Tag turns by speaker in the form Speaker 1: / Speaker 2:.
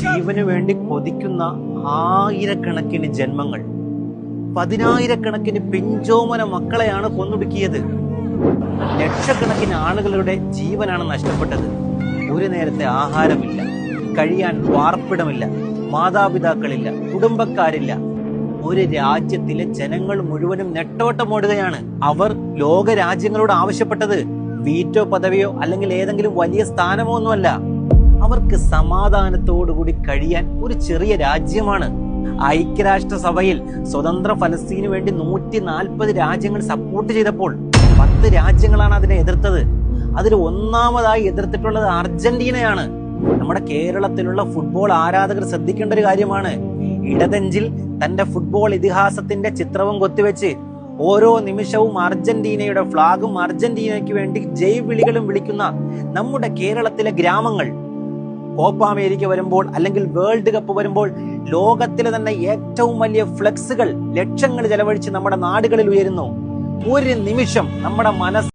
Speaker 1: ജീവന് വേണ്ടി കൊതിക്കുന്ന ആയിരക്കണക്കിന് ജന്മങ്ങൾ, പതിനായിരക്കണക്കിന് പിഞ്ചോമന മക്കളെയാണ് കൊന്നൊടുക്കിയത്. ലക്ഷക്കണക്കിന് ആളുകളുടെ ജീവനാണ് നഷ്ടപ്പെട്ടത്. ഒരു നേരത്തെ ആഹാരമില്ല, കഴിയാൻ പാർപ്പിടമില്ല, മാതാപിതാക്കളില്ല, കുടുംബക്കാരില്ല. ഒരു രാജ്യത്തിലെ ജനങ്ങൾ മുഴുവനും നെട്ടോട്ടമോടുകയാണ്. അവർ ലോക രാജ്യങ്ങളോട് ആവശ്യപ്പെട്ടത് വീറ്റോ പദവിയോ അല്ലെങ്കിൽ ഏതെങ്കിലും വലിയ സ്ഥാനമോ ഒന്നുമല്ല. അവർക്ക് സമാധാനത്തോടുകൂടി കഴിയാൻ ഒരു ചെറിയ രാജ്യമാണ്. ഐക്യരാഷ്ട്രസഭയിൽ സ്വതന്ത്ര ഫലസ്തീനു വേണ്ടി 140 രാജ്യങ്ങൾ സപ്പോർട്ട് ചെയ്തപ്പോൾ 10 രാജ്യങ്ങളാണ് അതിനെ എതിർത്തത്. അതിൽ ഒന്നാമതായി എതിർത്തിട്ടുള്ളത് അർജന്റീനയാണ്. നമ്മുടെ കേരളത്തിലുള്ള ഫുട്ബോൾ ആരാധകർ ശ്രദ്ധിക്കേണ്ട ഒരു കാര്യമാണ്. ഇടതെഞ്ചിൽ തന്റെ ഫുട്ബോൾ ഇതിഹാസത്തിന്റെ ചിത്രവും കൊത്തിവെച്ച് ഓരോ നിമിഷവും അർജന്റീനയുടെ ഫ്ളാഗും അർജന്റീനയ്ക്ക് വേണ്ടി ജയ് വിളികളും വിളിക്കുന്ന നമ്മുടെ കേരളത്തിലെ ഗ്രാമങ്ങൾ കോപ്പ അമേരിക്ക വരുമ്പോൾ അല്ലെങ്കിൽ വേൾഡ് കപ്പ് വരുമ്പോൾ ലോകത്തിലെ തന്നെ ഏറ്റവും വലിയ ഫ്ലെക്സുകൾ ലക്ഷങ്ങൾ ചെലവഴിച്ച് നമ്മുടെ നാടുകളിൽ ഉയരുന്നു. ഒരു നിമിഷം നമ്മുടെ മനസ്സ്